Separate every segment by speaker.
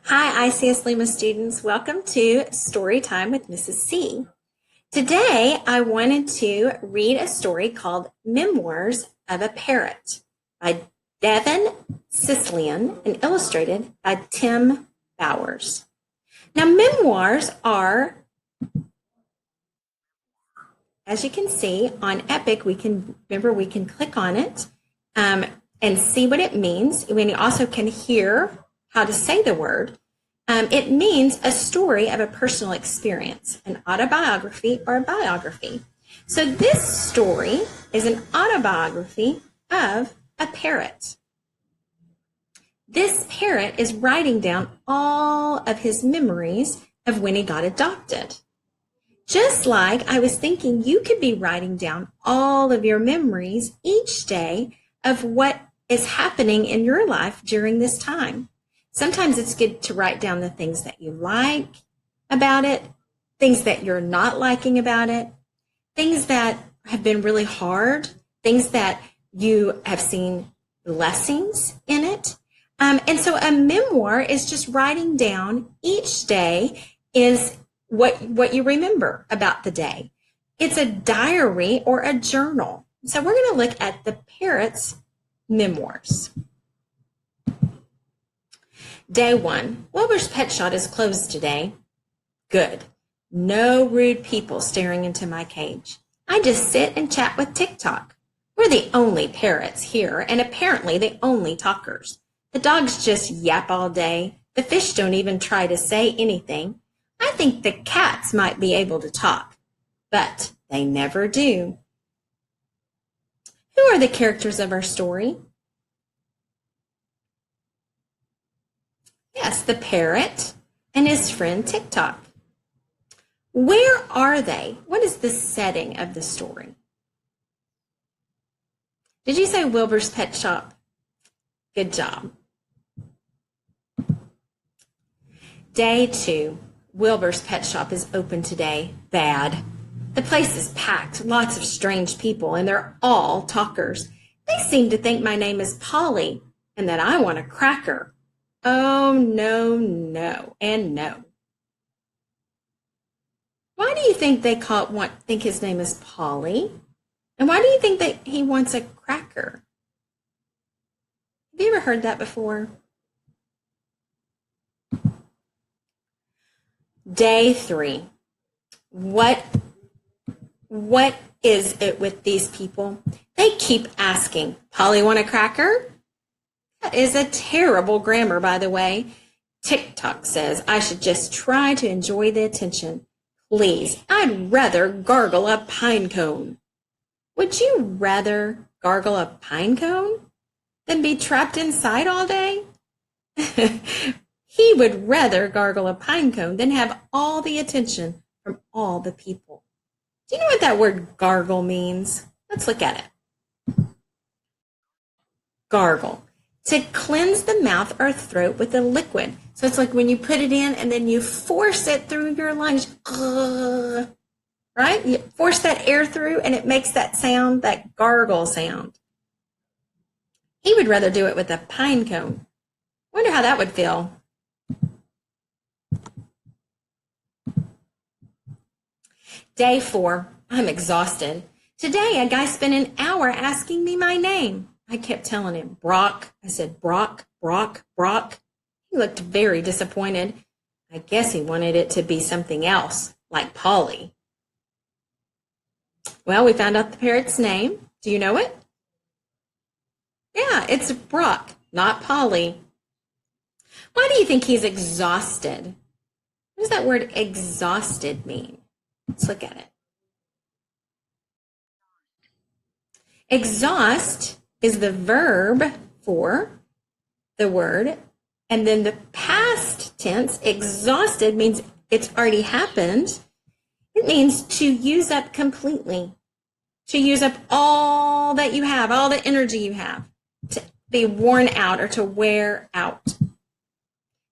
Speaker 1: Hi, ICS Lima students. Welcome to Story Time with Mrs. C. Today, I wanted to read a story called Memoirs of a Parrot by Devin Sicilian and illustrated by Tim Bowers. Now, memoirs are, as you can see on Epic, we can click on it and see what it means. We also can hear how to say the word. It means a story of a personal experience, an autobiography or a biography. So this story is an autobiography of a parrot. This parrot is writing down all of his memories of when he got adopted. Just like I was thinking you could be writing down all of your memories each day of what is happening in your life during this time. Sometimes it's good to write down the things that you like about it, things that you're not liking about it, things that have been really hard, things that you have seen blessings in it. And so a memoir is just writing down each day is what you remember about the day. It's a diary or a journal. So we're going to look at the parrot's memoirs. Day 1. Wilbur's pet shop is closed today. Good. No rude people staring into my cage. I just sit and chat with TikTok. We're the only parrots here, and apparently the only talkers. The dogs just yap all day. The fish don't even try to say anything. I think the cats might be able to talk, but they never do. Who are the characters of our story? Yes, the parrot and his friend TikTok. Where are they? What is the setting of the story? Did you say Wilbur's pet shop? Good job. Day 2. Wilbur's pet shop is open today. Bad. The place is packed, lots of strange people, and they're all talkers. They seem to think my name is Polly and that I want a cracker. Oh, no, no, and no. Why do you think they think his name is Polly? And why do you think that he wants a cracker? Have you ever heard that before? Day 3. What is it with these people? They keep asking, Polly want a cracker? That is a terrible grammar, by the way. TikTok says I should just try to enjoy the attention. Please, I'd rather gargle a pine cone. Would you rather gargle a pine cone than be trapped inside all day? He would rather gargle a pine cone than have all the attention from all the people. Do you know what that word gargle means? Let's look at it. Gargle. To cleanse the mouth or throat with a liquid. So it's like when you put it in and then you force it through your lungs. Right? You force that air through and it makes that sound, that gargle sound. He would rather do it with a pine cone. Wonder how that would feel. Day 4. I'm exhausted. Today, a guy spent an hour asking me my name. I kept telling him, Brock. I said, Brock, Brock, Brock. He looked very disappointed. I guess he wanted it to be something else, like Polly. Well, we found out the parrot's name. Do you know it? Yeah, it's Brock, not Polly. Why do you think he's exhausted? What does that word exhausted mean? Let's look at it. Exhaust is the verb for the word, and then the past tense, exhausted, means it's already happened. It means to use up completely, to use up all that you have, all the energy you have, to be worn out or to wear out.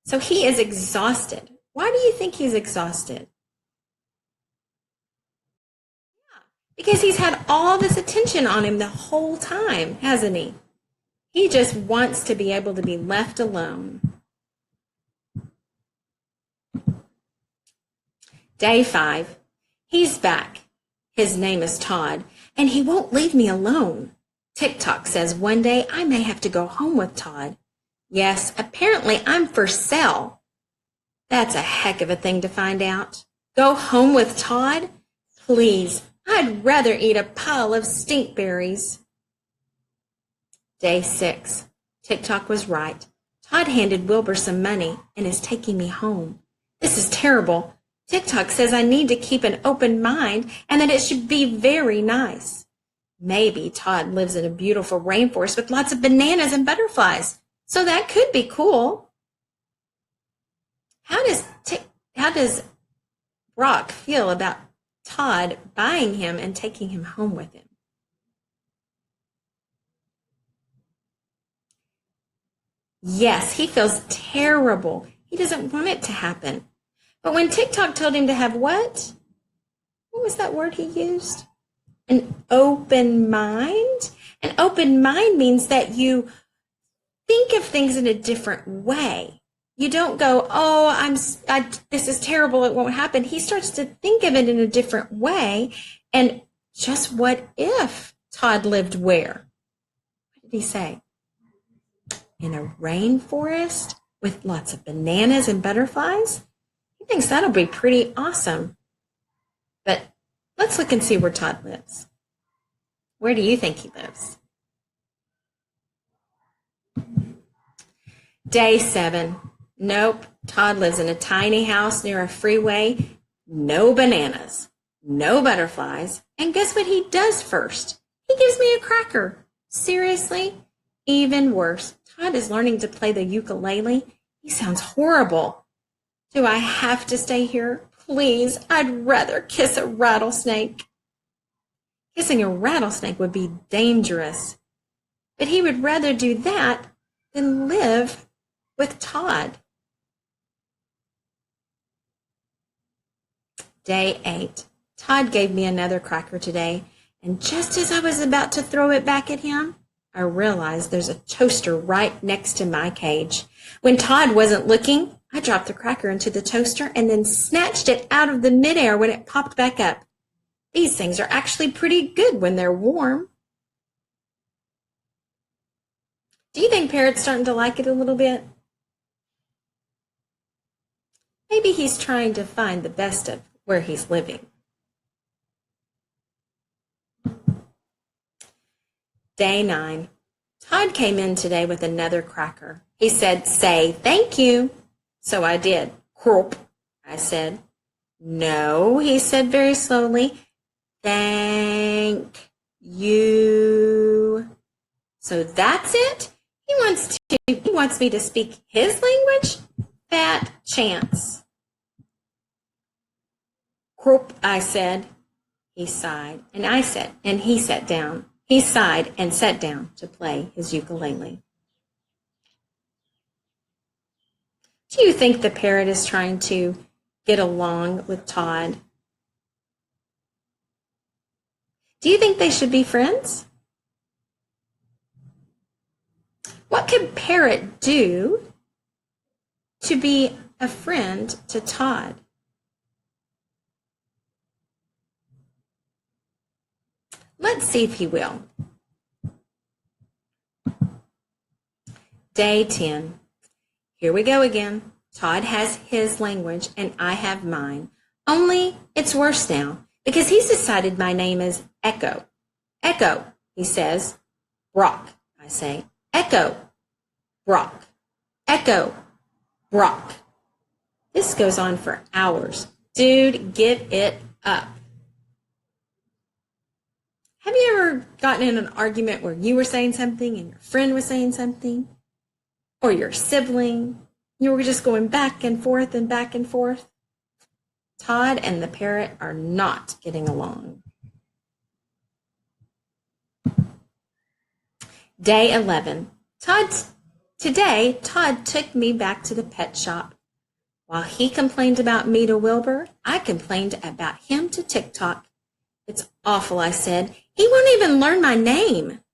Speaker 1: So he is exhausted. Why do you think he's exhausted? Because he's had all this attention on him the whole time, hasn't he? He just wants to be able to be left alone. Day 5. He's back. His name is Todd, and he won't leave me alone. TikTok says one day I may have to go home with Todd. Yes, apparently I'm for sale. That's a heck of a thing to find out. Go home with Todd? Please, I'd rather eat a pile of stinkberries. Day 6. TikTok was right. Todd handed Wilbur some money and is taking me home. This is terrible. TikTok says I need to keep an open mind and that it should be very nice. Maybe Todd lives in a beautiful rainforest with lots of bananas and butterflies, so that could be cool. How does Brock feel about Todd buying him and taking him home with him? Yes, he feels terrible. He doesn't want it to happen. But when TikTok told him to have what? What was that word he used? An open mind? An open mind means that you think of things in a different way. You don't go, this is terrible, it won't happen. He starts to think of it in a different way. And just what if Todd lived where? What did he say? In a rainforest with lots of bananas and butterflies? He thinks that'll be pretty awesome. But let's look and see where Todd lives. Where do you think he lives? Day 7. Nope, Todd lives in a tiny house near a freeway. No bananas, no butterflies. And guess what he does first? He gives me a cracker. Seriously? Even worse. Todd is learning to play the ukulele. He sounds horrible. Do I have to stay here? Please, I'd rather kiss a rattlesnake. Kissing a rattlesnake would be dangerous. But he would rather do that than live with Todd. Day 8. Todd gave me another cracker today, and just as I was about to throw it back at him, I realized there's a toaster right next to my cage. When Todd wasn't looking, I dropped the cracker into the toaster and then snatched it out of the midair when it popped back up. These things are actually pretty good when they're warm. Do you think Parrot's starting to like it a little bit? Maybe he's trying to find the best of where he's living. Day 9. Todd came in today with another cracker. He said, "Say thank you." So I did. "Crop," I said. "No," he said very slowly. "Thank you." So that's it? He wants me to speak his language? Fat chance. "Crop," I said. He sighed, and he sat down. He sighed and sat down to play his ukulele. Do you think the parrot is trying to get along with Todd? Do you think they should be friends? What could Parrot do to be a friend to Todd? Let's see if he will. Day 10. Here we go again. Todd has his language and I have mine. Only it's worse now because he's decided my name is Echo. "Echo," he says. "Brock," I say. "Echo, Brock. Echo, Brock." This goes on for hours. Dude, give it up. Have you ever gotten in an argument where you were saying something and your friend was saying something? Or your sibling? You were just going back and forth and back and forth? Todd and the parrot are not getting along. Day 11. Today, Todd took me back to the pet shop. While he complained about me to Wilbur, I complained about him to TikTok. "It's awful," I said. "He won't even learn my name."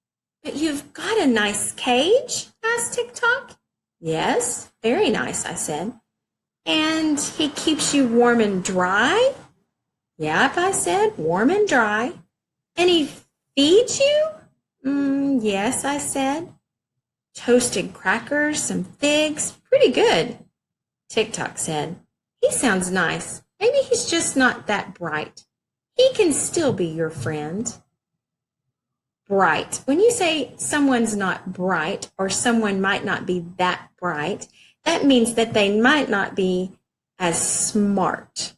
Speaker 1: "But you've got a nice cage?" asked TikTok. "Yes, very nice," I said. And he keeps you warm and dry? Yep, I said warm and dry. And he feeds you? Yes, I said. Toasted crackers, some figs, pretty good. TikTok said, he sounds nice. Maybe he's just not that bright. He can still be your friend. Bright. When you say someone's not bright or someone might not be that bright, that means that they might not be as smart.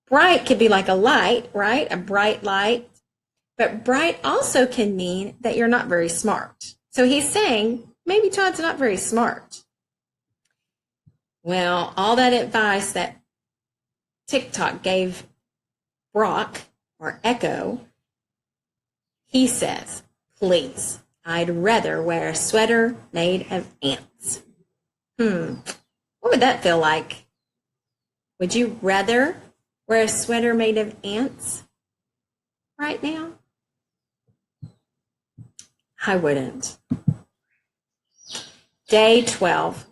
Speaker 1: Bright could be like a light, right? A bright light. But bright also can mean that you're not very smart. So he's saying, maybe Todd's not very smart. Well, all that advice that TikTok gave Brock, or Echo, he says, please, I'd rather wear a sweater made of ants. What would that feel like? Would you rather wear a sweater made of ants right now? I wouldn't. Day 12.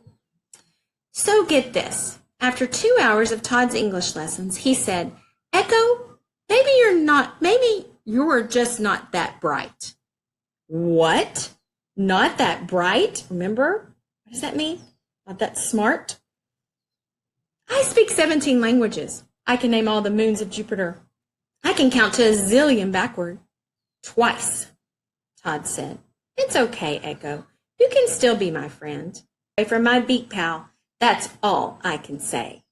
Speaker 1: So get this. After 2 hours of Todd's English lessons, he said, Echo, maybe you're just not that bright. What? Not that bright? Remember? What does that mean? Not that smart? I speak 17 languages. I can name all the moons of Jupiter. I can count to a zillion backward. Twice, Todd said. It's okay, Echo. You can still be my friend. Pray for my beak pal. That's all I can say.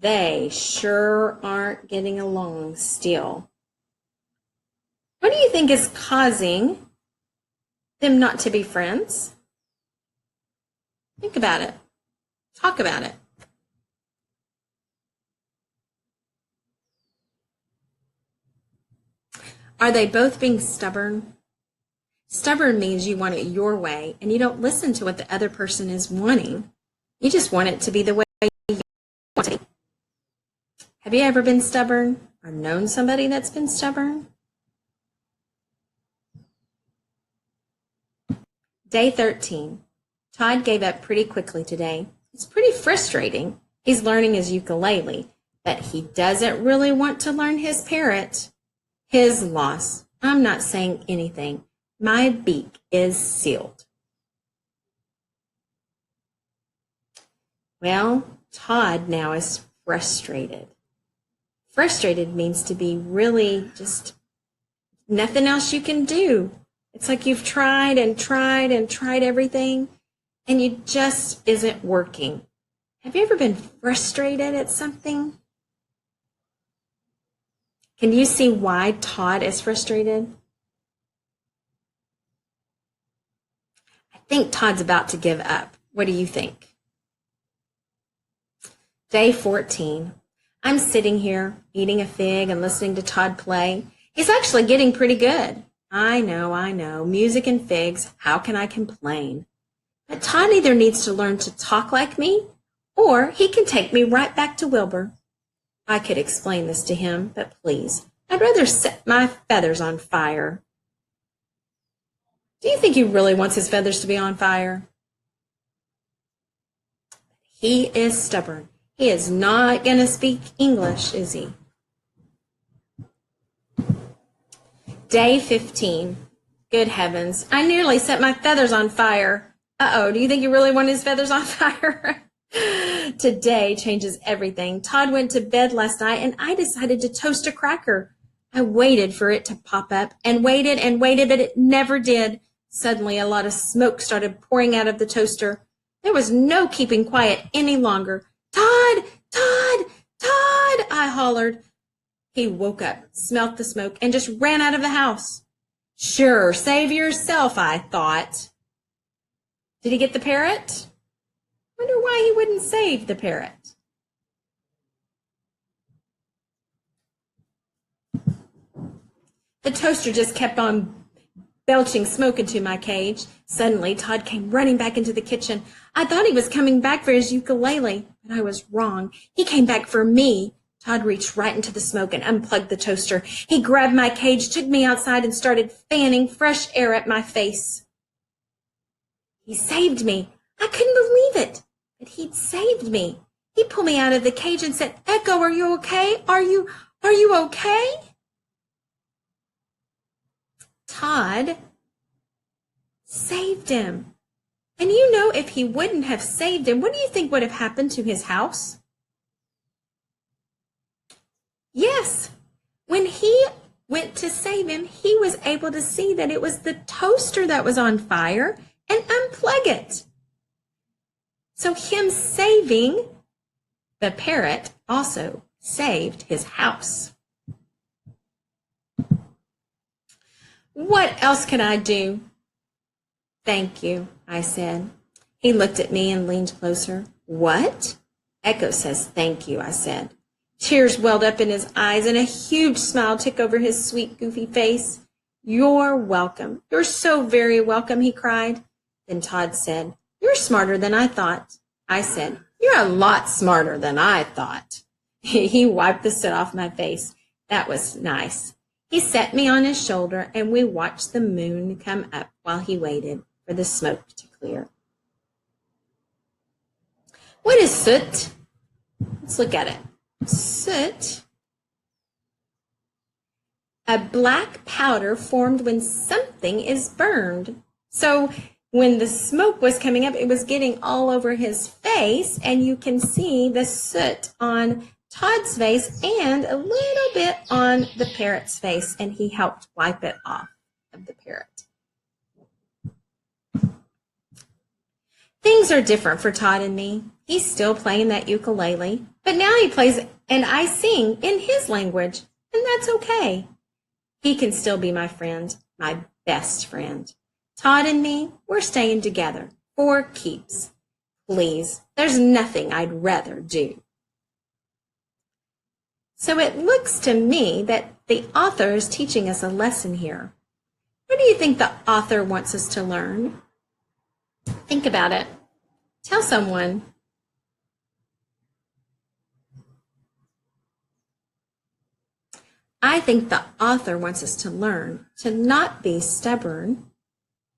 Speaker 1: They sure aren't getting along still. What do you think is causing them not to be friends? Think about it. Talk about it. Are they both being stubborn? Stubborn means you want it your way and you don't listen to what the other person is wanting. You just want it to be the way you want it. Have you ever been stubborn or known somebody that's been stubborn? Day 13. Todd gave up pretty quickly today. It's pretty frustrating. He's learning his ukulele, but he doesn't really want to learn his parrot. His loss. I'm not saying anything. My beak is sealed. Well, Todd now is frustrated. Frustrated means to be really just nothing else you can do. It's like you've tried and tried and tried everything, and you just isn't working. Have you ever been frustrated at something? Can you see why Todd is frustrated? I think Todd's about to give up. What do you think? Day 14. I'm sitting here eating a fig and listening to Todd play. He's actually getting pretty good. I know. Music and figs. How can I complain? But Todd either needs to learn to talk like me, or he can take me right back to Wilbur. I could explain this to him, but please, I'd rather set my feathers on fire. Do you think he really wants his feathers to be on fire? He is stubborn. He is not going to speak English, is he? Day 15. Good heavens, I nearly set my feathers on fire. Uh-oh, do you think he really wanted his feathers on fire? Today changes everything. Todd went to bed last night and I decided to toast a cracker. I waited for it to pop up and waited, but it never did. Suddenly, a lot of smoke started pouring out of the toaster. There was no keeping quiet any longer. Todd! Todd! Todd! I hollered. He woke up, smelt the smoke, and just ran out of the house. Sure, save yourself, I thought. Did he get the parrot? Wonder why he wouldn't save the parrot. The toaster just kept on belching smoke into my cage. Suddenly, Todd came running back into the kitchen. I thought he was coming back for his ukulele, but I was wrong. He came back for me. Todd reached right into the smoke and unplugged the toaster. He grabbed my cage, took me outside, and started fanning fresh air at my face. He saved me. I couldn't believe it. But he'd saved me. He pulled me out of the cage and said, Echo, are you okay? Are you okay? Todd saved him. And you know, if he wouldn't have saved him, what do you think would have happened to his house? Yes, when he went to save him, he was able to see that it was the toaster that was on fire and unplug it. So him saving the parrot also saved his house. What else could I do? Thank you, I said. He looked at me and leaned closer. What? Echo says thank you, I said. Tears welled up in his eyes and a huge smile took over his sweet, goofy face. You're welcome. You're so very welcome, he cried. Then Todd said, you're smarter than I thought. I said, you're a lot smarter than I thought. He wiped the soot off my face. That was nice. He set me on his shoulder and we watched the moon come up while he waited for the smoke to clear. What is soot? Let's look at it. Soot, a black powder formed when something is burned. So when the smoke was coming up, it was getting all over his face, and you can see the soot on Todd's face and a little bit on the parrot's face, and he helped wipe it off of the parrot. Things are different for Todd and me. He's still playing that ukulele, but now he plays and I sing in his language, and that's okay. He can still be my friend, my best friend. Todd and me, we're staying together for keeps. Please, there's nothing I'd rather do. So it looks to me that the author is teaching us a lesson here. What do you think the author wants us to learn? Think about it. Tell someone. I think the author wants us to learn to not be stubborn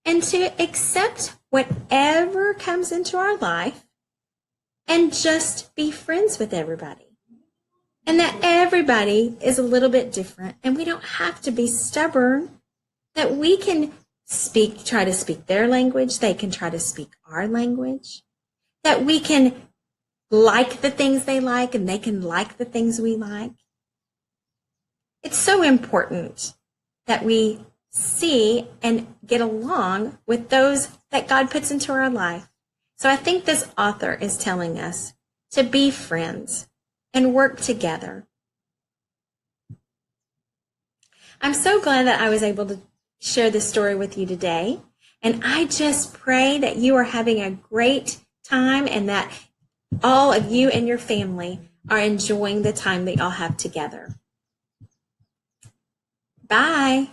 Speaker 1: and to accept whatever comes into our life and just be friends with everybody. And that everybody is a little bit different and we don't have to be stubborn, that we can try to speak their language, they can try to speak our language, that we can like the things they like and they can like the things we like. It's so important that we see and get along with those that God puts into our life. So I think this author is telling us to be friends and work together. I'm so glad that I was able to share this story with you today. And I just pray that you are having a great time and that all of you and your family are enjoying the time that y'all have together. Bye.